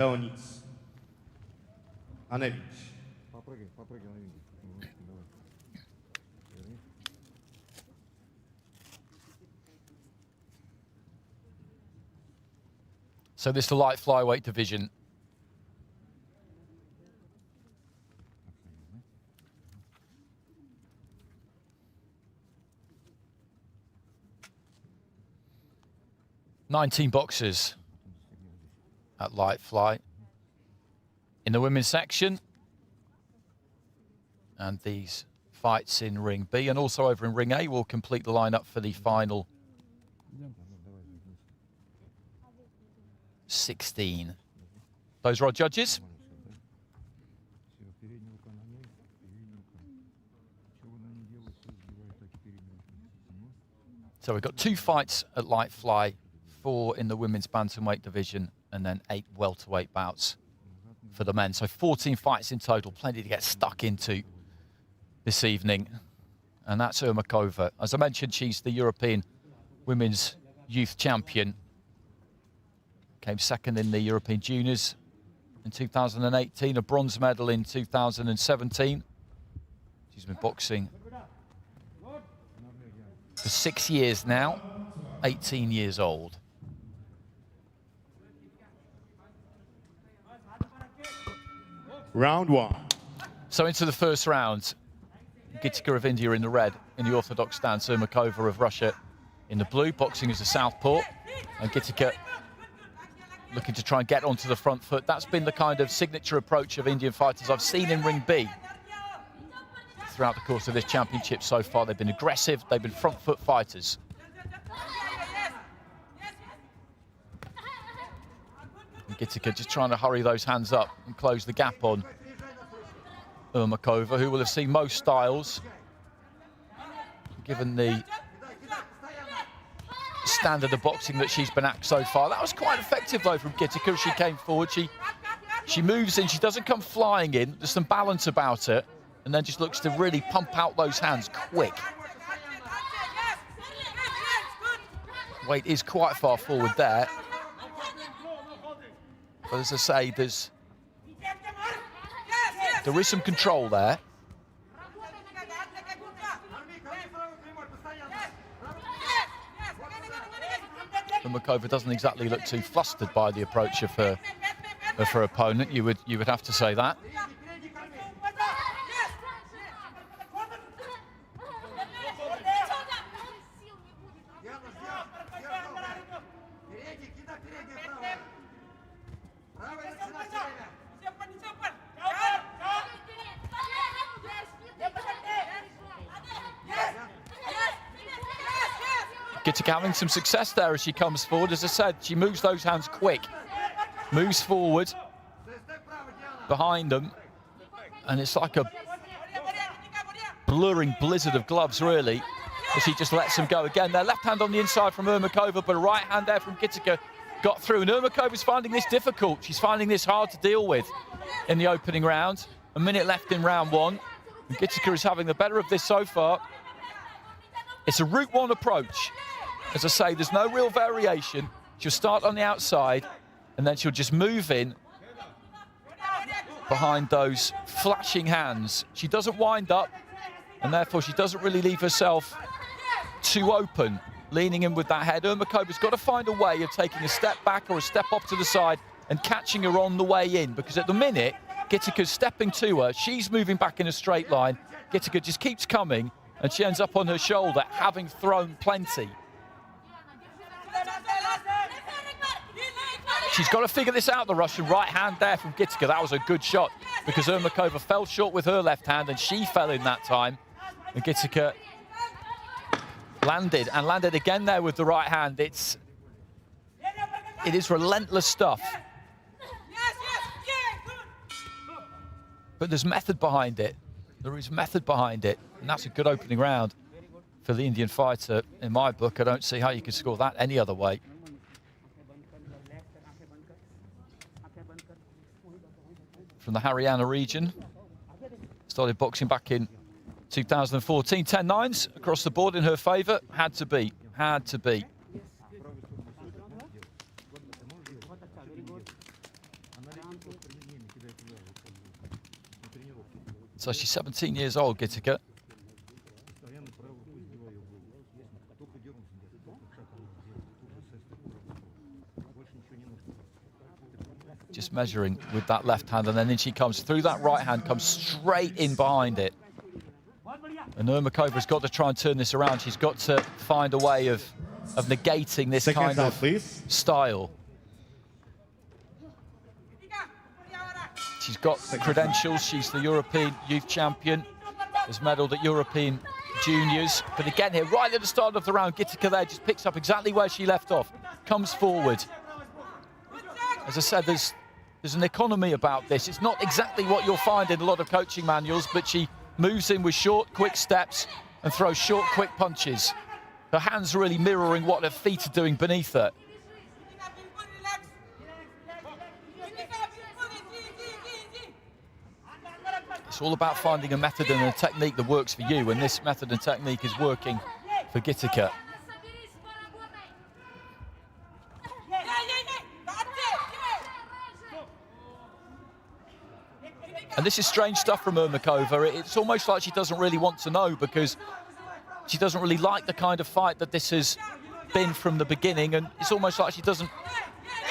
Leonic. Anevich. Попрыгай на винге. Давай. Верни. So this is the light flyweight division. "19 boxers at light fly in the women's section, and these fights in ring B and also over in ring A will complete the lineup for the final 16. Those are our judges. So we've got 2 fights at light fly, 4 in the women's bantamweight division, and then 8 welterweight bouts for the men. So 14 fights in total, plenty to get stuck into this evening. And that's ERMAKOVA. As I mentioned, she's the European Women's Youth Champion. Came second in the European Juniors in 2018, a bronze medal in 2017. She's been boxing for 6 years now, 18 years old. Round 1. So into the first round, GITIKA of India in the red, in the orthodox stance, ERMAKOVA of Russia in the blue, boxing as a southpaw, and GITIKA looking to try and get onto the front foot. That's been the kind of signature approach of Indian fighters I've seen in ring B throughout the course of this championship so far. They've been aggressive, they've been front foot fighters. And GITIKA just trying to hurry those hands up and close the gap on ERMAKOVA, who will have seen most styles, given the standard of boxing that she's been at so far. That was quite effective, though, from GITIKA. She came forward, she moves in, she doesn't come flying in, there's some balance about it, and then just looks to really pump out those hands quick. Weight is quite far forward there. But as I say, there is some control there. ERMAKOVA doesn't exactly look too flustered by the approach of her opponent. You would have to say that. GITIKA having some success there as she comes forward. As I said, she moves those hands quick, moves forward, behind them, and it's like a blurring blizzard of gloves, really, as she just lets them go again. Their left hand on the inside from ERMAKOVA, but a right hand there from GITIKA got through, and ERMAKOVA's finding this difficult. She's finding this hard to deal with in the opening round. A minute left in round 1, and GITIKA is having the better of this so far. It's a Route 1 approach. As I say, there's no real variation. She'll start on the outside, and then she'll just move in behind those flashing hands. She doesn't wind up, and therefore she doesn't really leave herself too open, leaning in with that head. ERMAKOVA's got to find a way of taking a step back or a step off to the side and catching her on the way in, because at the minute, GITIKA's stepping to her. She's moving back in a straight line. GITIKA just keeps coming, and she ends up on her shoulder, having thrown plenty. She's got to figure this out, the Russian. Right hand there from GITIKA. That was a good shot, because ERMAKOVA fell short with her left hand, and she fell in that time. And GITIKA landed, and landed again there with the right hand. It is relentless stuff. But there's method behind it. There is method behind it, and that's a good opening round for the Indian fighter. In my book, I don't see how you could score that any other way. From the Haryana region, started boxing back in 2014. 10-9s across the board in her favour. Had to be, had to be. So she's 17 years old, GITIKA. Just measuring with that left hand, and then in she comes through that right hand, comes straight in behind it. And ERMAKOVA's got to try and turn this around. She's got to find a way of negating this kind of style. She's got credentials. She's the European Youth Champion, has medalled at European Juniors. But again here, right at the start of the round, GITIKA there just picks up exactly where she left off, comes forward. As I said, there's an economy about this. It's not exactly what you'll find in a lot of coaching manuals, but she moves in with short, quick steps and throws short, quick punches. Her hands are really mirroring what her feet are doing beneath her. It's all about finding a method and a technique that works for you, and this method and technique is working for GITIKA. And this is strange stuff from ERMAKOVA. It's almost like she doesn't really want to know, because she doesn't really like the kind of fight that this has been from the beginning, and it's almost like she doesn't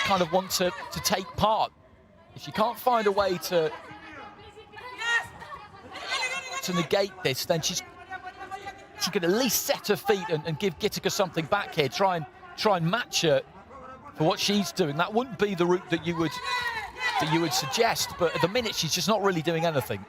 kind of want to take part. If she can't find a way to negate this, then she could at least set her feet and give GITIKA something back here, try and match her for what she's doing. That wouldn't be the route that you would suggest, but at the minute she's just not really doing anything.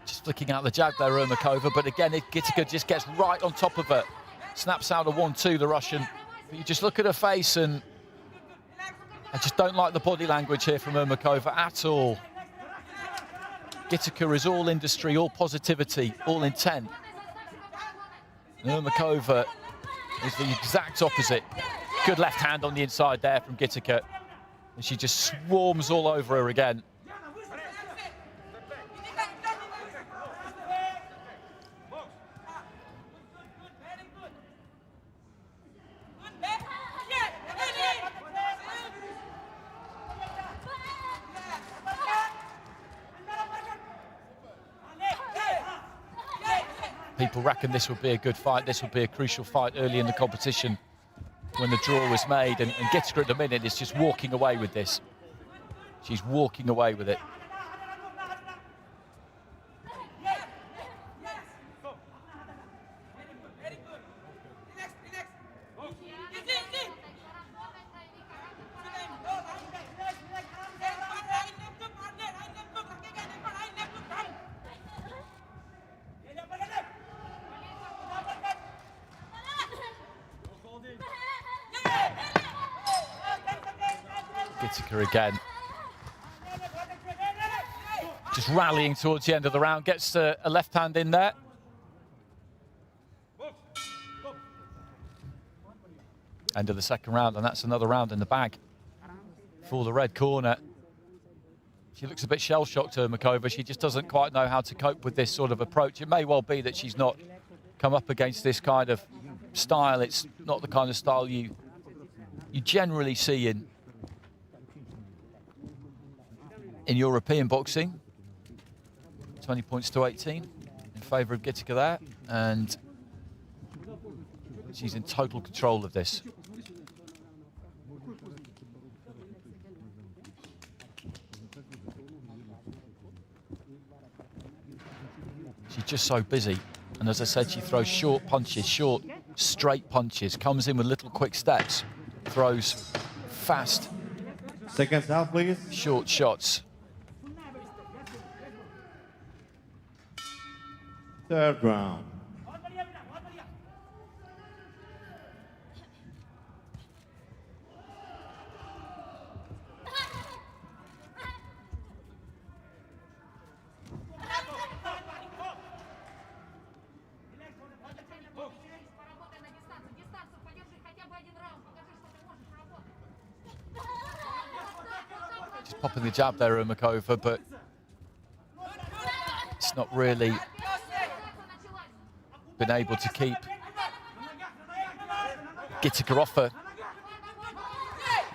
Just flicking out the jab there, ERMAKOVA, but again, GITIKA just gets right on top of her. Snaps out a 1-2, the Russian. But you just look at her face, and I just don't like the body language here from ERMAKOVA at all. GITIKA is all industry, all positivity, all intent. And ERMAKOVA is the exact opposite. Good left hand on the inside there from GITIKA. And she just swarms all over her again. People reckon this would be a good fight. This would be a crucial fight early in the competition when the draw was made. And GITIKA at the minute is just walking away with this. She's walking away with it. GITIKA again. Just rallying towards the end of the round, gets a left hand in there. End of the second round, and that's another round in the bag for the red corner. She looks a bit shell-shocked, ERMAKOVA. She just doesn't quite know how to cope with this sort of approach. It may well be that she's not come up against this kind of style. It's not the kind of style you generally see in European boxing. 20 points to 18 in favour of GITIKA there, and she's in total control of this. She's just so busy, and as I said, she throws short punches, short, straight punches, comes in with little quick steps, throws fast, Seconds out, please. short shots. Third round. Just popping the jab there, ERMAKOVA, but She's not really been able to keep GITIKA off her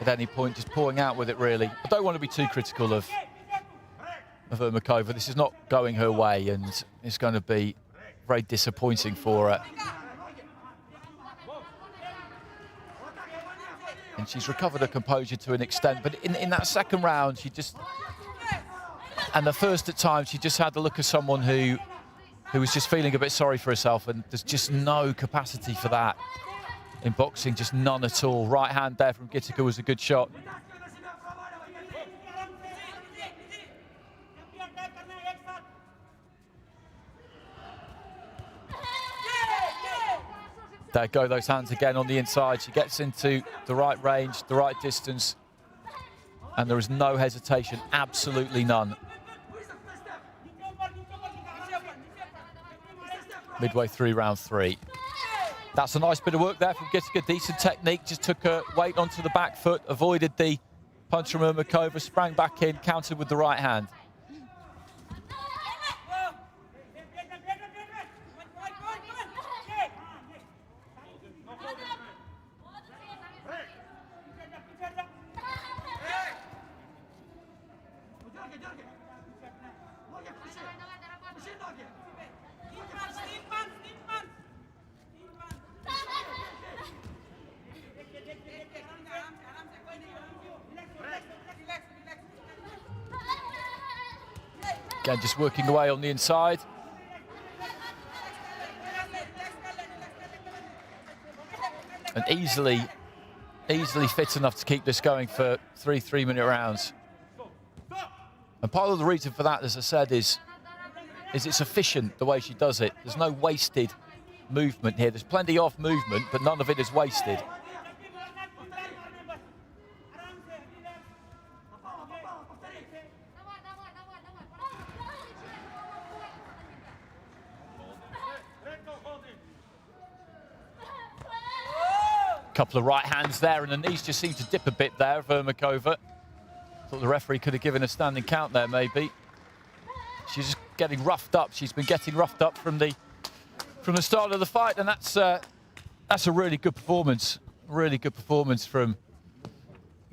at any point, just pouring out with it, really. I don't want to be too critical of ERMAKOVA. This is not going her way, and it's going to be very disappointing for her. And she's recovered her composure to an extent, but in that second round, she just... And the first at times, she just had the look of someone who was just feeling a bit sorry for herself, and there's just no capacity for that in boxing, just none at all. Right hand there from GITIKA was a good shot. There go those hands again on the inside. She gets into the right range, the right distance, and there is no hesitation, absolutely none. Midway through round 3. That's a nice bit of work there from GITIKA. Decent technique, just took her weight onto the back foot, avoided the punch from ERMAKOVA, sprang back in, countered with the right hand. Again, just working away on the inside. And easily fit enough to keep this going for 3 3-minute rounds. And part of the reason for that, as I said, is it's efficient the way she does it. There's no wasted movement here. There's plenty of movement, but none of it is wasted. Couple of right hands there, and the knees just seem to dip a bit there of ERMAKOVA. Thought the referee could have given a standing count there, maybe. She's just getting roughed up. She's been getting roughed up from the start of the fight, and that's a really good performance. Really good performance from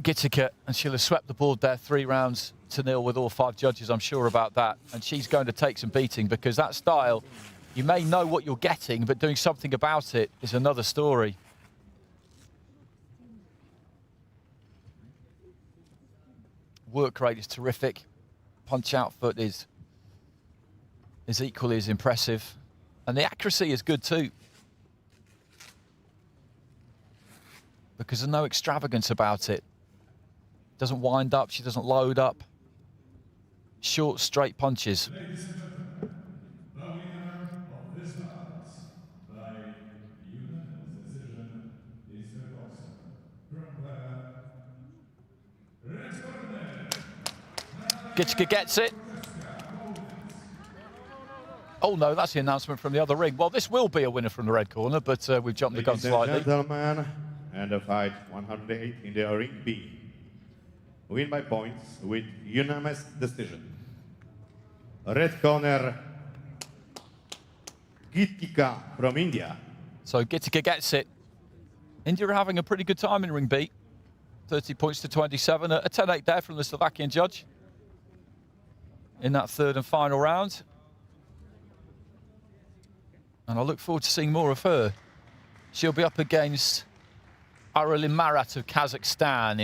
GITIKA, and she'll have swept the board there 3-0 with all 5 judges, I'm sure about that. And she's going to take some beating, because that style, you may know what you're getting, but doing something about it is another story. Work rate is terrific. Punch output is equally as impressive. And the accuracy is good too, because there's no extravagance about it. Doesn't wind up, she doesn't load up. Short, straight punches. Ladies and gentlemen, the winner of this bout by unanimous decision is the boxer from the red corner. GITIKA gets it. Oh no, that's the announcement from the other ring. Well, this will be a winner from the red corner, but we've jumped the gun slightly. Ladies and gentlemen, and the fight 108 in the ring B. Win by points with unanimous decision. Red corner, GITIKA from India. So GITIKA gets it. India are having a pretty good time in ring B. 30 points to 27. A 10-8 there from the Slovakian judge in that 3rd and final round. And I look forward to seeing more of her. She'll be up against Marat of Kazakhstan